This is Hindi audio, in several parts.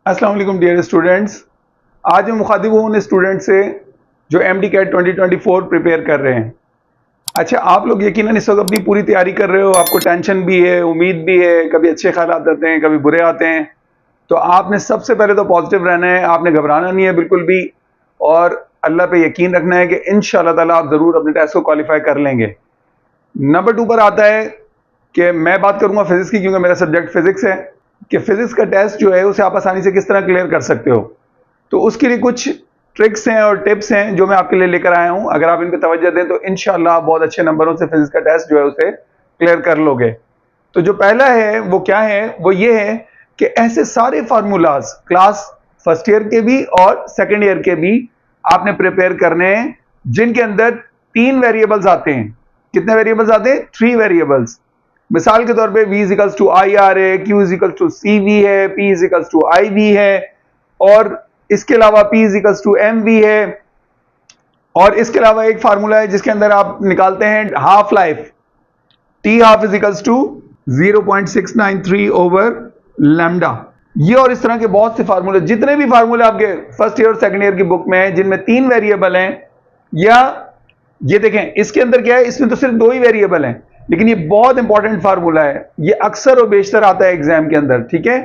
अस्सलाम वालेकुम डियर स्टूडेंट्स। आज मैं मुखातिब हूँ उन स्टूडेंट से जो एमडी कैट 2024 प्रिपेयर कर रहे हैं। अच्छा, आप लोग यकीनन इस वक्त अपनी पूरी तैयारी कर रहे हो, आपको टेंशन भी है, उम्मीद भी है, कभी अच्छे ख्यालात आते हैं, कभी बुरे आते हैं। तो आपने सबसे पहले तो पॉजिटिव रहना है, आपने घबराना नहीं है बिल्कुल भी, और अल्लाह पे यकीन रखना है कि इंशाअल्लाह ताला आप ज़रूर अपने टेस्ट को क्वालिफाई कर लेंगे। नंबर 2 पर आता है कि मैं बात करूंगा फिजिक्स की, क्योंकि मेरा सब्जेक्ट फिजिक्स है, कि फिजिक्स का टेस्ट जो है उसे आप आसानी से किस तरह क्लियर कर सकते हो। तो उसके लिए कुछ ट्रिक्स हैं और टिप्स हैं जो मैं आपके लिए लेकर आया हूं। अगर आप इन पर तवज्जो दें तो इंशाल्लाह आप बहुत अच्छे नंबरों से फिजिक्स का टेस्ट जो है उसे क्लियर कर लोगे। तो जो पहला है वो क्या है, वो ये है कि ऐसे सारे फार्मूलाज क्लास फर्स्ट ईयर के भी और सेकेंड ईयर के भी आपने प्रिपेयर करने हैं, जिनके अंदर 3 वेरिएबल्स आते हैं। कितने वेरिएबल्स आते हैं? 3 वेरिएबल्स। मिसाल के तौर पे v is equals to I R है, q is equals to C V है, p is equals to I V है, और इसके अलावा p is equals to M V है। और इसके अलावा एक फार्मूला है जिसके अंदर आप निकालते हैं half life, t half is equals to 0.693 over lambda. ये और इस तरह के बहुत से फार्मूले, जितने भी फार्मूले आपके फर्स्ट ईयर और सेकंड ईयर की बुक में हैं, जिनमें 3 वेरिएबल हैं, या ये देखें इसके अंदर क्या है, इसमें तो सिर्फ 2 ही वेरिएबल हैं, लेकिन ये बहुत इंपॉर्टेंट फार्मूला है, ये अक्सर और बेशतर आता है एग्जाम के अंदर। ठीक है,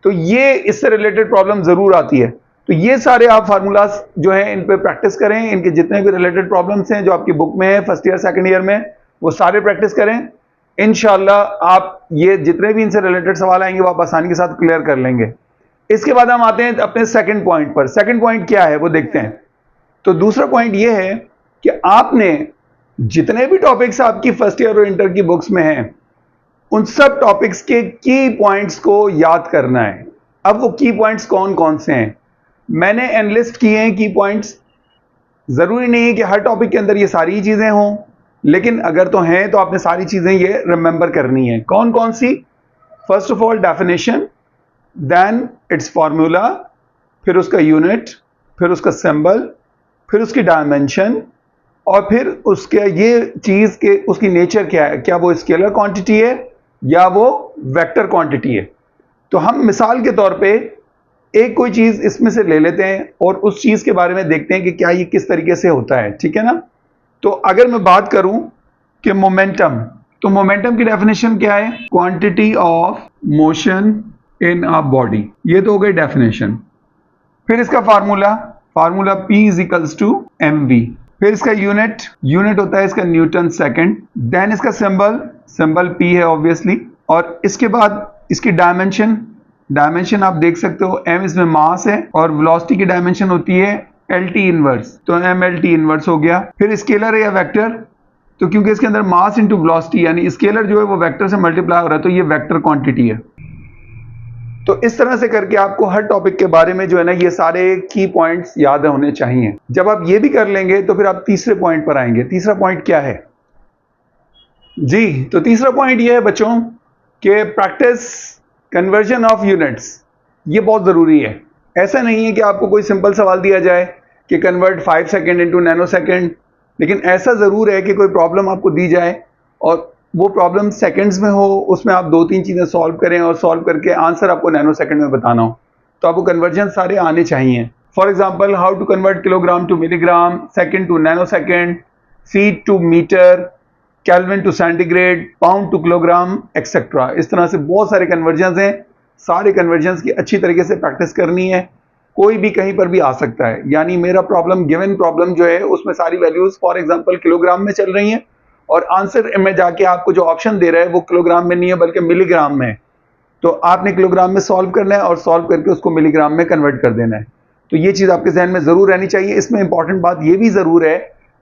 तो ये इससे रिलेटेड प्रॉब्लम जरूर आती है। तो ये सारे आप फार्मूलाज जो हैं इन पे प्रैक्टिस करें, इनके जितने भी रिलेटेड प्रॉब्लम्स हैं जो आपकी बुक में है फर्स्ट ईयर सेकंड ईयर में, वो सारे प्रैक्टिस करें। इंशाल्लाह आप ये जितने भी इनसे रिलेटेड सवाल आएंगे वो आप आसानी के साथ क्लियर कर लेंगे। इसके बाद हम आते हैं अपने सेकंड पॉइंट पर। सेकंड पॉइंट क्या है वो देखते हैं। तो दूसरा पॉइंट ये है कि आपने जितने भी टॉपिक्स आपकी फर्स्ट ईयर और इंटर की बुक्स में हैं, उन सब टॉपिक्स के की पॉइंट्स को याद करना है। अब वो की पॉइंट्स कौन कौन से हैं मैंने एनलिस्ट किए हैं की पॉइंट्स। जरूरी नहीं है कि हर टॉपिक के अंदर ये सारी चीजें हों, लेकिन अगर तो हैं तो आपने सारी चीजें ये रिमेंबर करनी है। कौन कौन सी? First of all definition, then it's formula, फिर उसका यूनिट, फिर उसका सिंबल, फिर उसकी डायमेंशन, और फिर उसके ये चीज के उसकी नेचर क्या है, क्या वो स्केलर क्वांटिटी है या वो वेक्टर क्वांटिटी है। तो हम मिसाल के तौर पे एक कोई चीज इसमें से ले लेते हैं और उस चीज के बारे में देखते हैं कि क्या ये किस तरीके से होता है। ठीक है ना। तो अगर मैं बात करूं कि मोमेंटम, तो मोमेंटम की डेफिनेशन क्या है? Quantity of motion in a body. ये तो हो गई डेफिनेशन। फिर इसका formula, formula P is equals to M V. फिर इसका यूनिट, यूनिट होता है इसका न्यूटन सेकंड। देन इसका सिंबल, सिंबल P है ऑब्वियसली। और इसके बाद इसकी डायमेंशन, डायमेंशन आप देख सकते हो m इसमें मास है, और वेलोसिटी की डायमेंशन होती है LT इनवर्स, तो mLT इनवर्स हो गया। फिर स्केलर है या वेक्टर, तो क्योंकि इसके अंदर मास इंटू वेलोसिटी यानी स्केलर जो है वो वेक्टर से मल्टीप्लाई हो रहा है, तो ये वेक्टर क्वांटिटी है। तो इस तरह से करके आपको हर टॉपिक के बारे में जो है ना ये सारे की पॉइंट्स याद होने चाहिए। जब आप ये भी कर लेंगे तो फिर आप तीसरे पॉइंट पर आएंगे। तीसरा पॉइंट क्या है जी? तो तीसरा पॉइंट ये है बच्चों कि प्रैक्टिस कन्वर्जन ऑफ यूनिट्स। ये बहुत ज़रूरी है। ऐसा नहीं है कि आपको कोई सिंपल सवाल दिया जाए कि convert 5 second into nano second, लेकिन ऐसा ज़रूर है कि कोई प्रॉब्लम आपको दी जाए और वो प्रॉब्लम सेकंड्स में हो, उसमें आप 2-3 चीज़ें सॉल्व करें और सॉल्व करके आंसर आपको नैनो सेकंड में बताना हो, तो आपको कन्वर्जन सारे आने चाहिए। For example, how to convert kilogram to milligram, second to nano second, feet to metre, kelvin to centigrade, pound to kilogram, etcetera. इस तरह से बहुत सारे कन्वर्जन हैं। सारे कन्वर्जन की अच्छी तरीके से प्रैक्टिस करनी है। कोई भी कहीं पर भी आ सकता है, यानी मेरा प्रॉब्लम, गिवन प्रॉब्लम जो है उसमें सारी वैल्यूज फॉर एग्जांपल किलोग्राम में चल रही हैं, और आंसर में जाके आपको जो ऑप्शन दे रहा है वो किलोग्राम में नहीं है बल्कि मिलीग्राम में है। तो आपने किलोग्राम में सॉल्व करना है और सॉल्व करके उसको मिलीग्राम में कन्वर्ट कर देना है। तो ये चीज़ आपके जहन में ज़रूर रहनी चाहिए। इसमें इंपॉर्टेंट बात ये भी ज़रूर है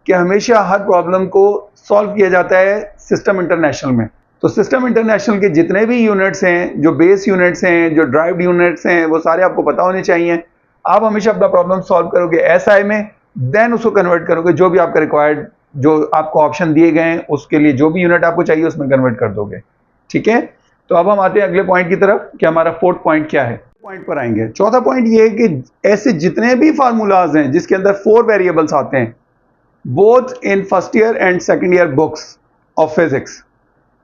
कि हमेशा हर प्रॉब्लम को सॉल्व किया जाता है सिस्टम इंटरनेशनल में। तो सिस्टम इंटरनेशनल के जितने भी यूनिट्स हैं, जो बेस यूनिट्स हैं, जो ड्राइव्ड यूनिट्स हैं, वो सारे आपको पता होने चाहिए। आप हमेशा अपना प्रॉब्लम सॉल्व करोगे एसआई में, देन उसको कन्वर्ट करोगे जो भी आपका रिक्वायर्ड, जो आपको ऑप्शन दिए गए हैं उसके लिए जो भी यूनिट आपको चाहिए उसमें कन्वर्ट कर दोगे। ठीक है। तो अब हम आते हैं अगले पॉइंट की तरफ कि हमारा फोर्थ पॉइंट क्या है। पॉइंट पर आएंगे। चौथा पॉइंट ये है कि ऐसे जितने भी फार्मूलाज हैं जिसके अंदर 4 वेरिएबल्स आते हैं, both in first year and second year books of physics,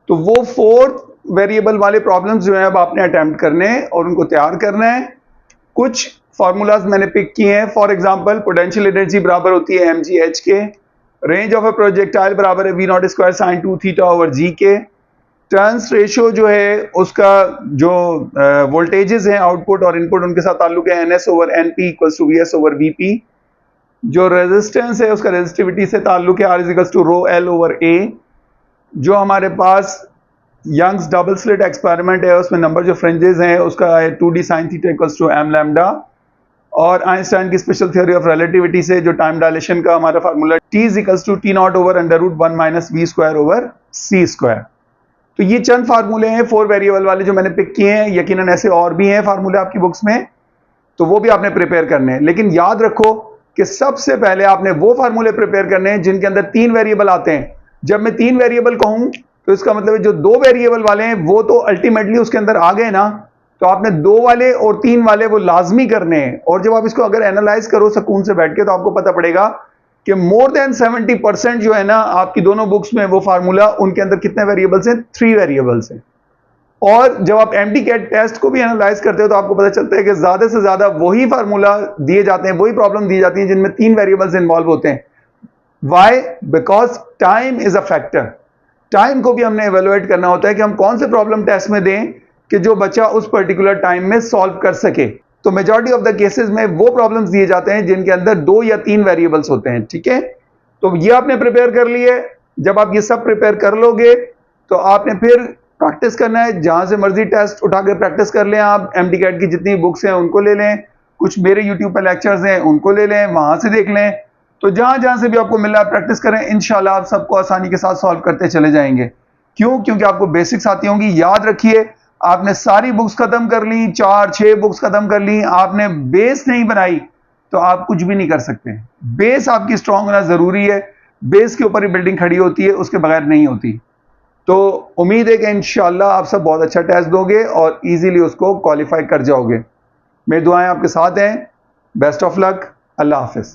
तो वो 4 वेरिएबल वाले प्रॉब्लम्स जो है अब आपने अटेम्प्ट करने हैं और उनको तैयार करना है। कुछ फार्मूलाज मैंने पिक किए हैं। फॉर एग्जांपल पोटेंशियल एनर्जी बराबर होती है mgh के, रेंज ऑफ ए प्रोजेक्टाइल बराबर है v0 square sine 2 theta over g के, टर्न्स रेशियो जो है उसका जो वोल्टेजेस हैं आउटपुट और इनपुट उनके साथ ताल्लुक है ns over np equals to vs over vp, जो रेजिस्टेंस है उसका रेजिस्टिविटी से ताल्लुक है r is equals to rho l over a, जो हमारे पास यंग्स डबल स्लिट एक्सपेरिमेंट है उसमें नंबर जो फ्रिंजेस हैं उसका है 2d sin theta equals to m lambda, और आइंस्टाइन की स्पेशल थ्योरी ऑफ रिलेटिविटी से जो टाइम डायलेशन का हमारा formula t is equals to t0 over under root 1 minus v square over c square. तो ये चंद फार्मूले हैं 4 वेरिएबल वाले जो मैंने पिक किए हैं, यकीनन ऐसे और भी हैं फार्मूले आपकी बुक्स में, तो वो भी आपने प्रिपेयर करने हैं। लेकिन याद रखो कि सबसे पहले आपने वो फार्मूले प्रिपेयर करने हैं जिनके अंदर 3 वेरिएबल आते हैं। जब मैं 3 वेरिएबल कहूं तो इसका मतलब है जो 2 वेरिएबल वाले हैं वो तो अल्टीमेटली उसके अंदर आ गए ना, तो आपने 2 वाले और 3 वाले वो लाजमी करने हैं। और जब आप इसको अगर एनालाइज करो सुकून से बैठ के तो आपको पता पड़ेगा कि मोर देन 70% जो है ना आपकी दोनों बुक्स में वो फार्मूला उनके अंदर कितने वेरिएबल्स हैं, 3 वेरिएबल्स हैं। और जब आप MDCAT टेस्ट को भी एनालाइज करते हो तो आपको पता चलता है कि ज्यादा से ज्यादा वही फार्मूला दिए जाते हैं, वही प्रॉब्लम दी जाती है जिनमें 3 वेरिएबल्स इन्वॉल्व होते हैं। Why? Because time is a factor. Time को भी हमने एवेलुएट करना होता है कि हम कौन से प्रॉब्लम टेस्ट में दें कि जो बच्चा उस पर्टिकुलर टाइम में सॉल्व कर सके। तो मेजॉरिटी ऑफ द केसेस में वो प्रॉब्लम्स दिए जाते हैं जिनके अंदर 2 या 3 वेरिएबल्स होते हैं। ठीक है, तो ये आपने प्रिपेयर कर लिए। जब आप ये सब प्रिपेयर कर लोगे तो आपने फिर प्रैक्टिस करना है, जहां से मर्जी टेस्ट उठा के प्रैक्टिस कर लें। आप MDCAT की जितनी बुक्स हैं उनको ले लें, कुछ मेरे यूट्यूब पर लेक्चर्स हैं उनको ले लें, वहां से देख लें। तो जहां जहां से भी आपको मिल रहा है प्रैक्टिस करें, इंशाल्लाह आप सबको आसानी के साथ सॉल्व करते चले जाएंगे। क्यों? क्योंकि आपको बेसिक्स आती होंगी। याद रखिए, आपने सारी बुक्स खत्म कर ली, 4-6 बुक्स खत्म कर ली, आपने बेस नहीं बनाई तो आप कुछ भी नहीं कर सकते। बेस आपकी स्ट्रांग होना जरूरी है, बेस के ऊपर ही बिल्डिंग खड़ी होती है, उसके बगैर नहीं होती। तो उम्मीद है कि इंशाल्लाह आप सब बहुत अच्छा टेस्ट दोगे और इजीली उसको क्वालिफाई कर जाओगे। मेरी दुआएं आपके साथ हैं। Best of luck. Allah Hafiz.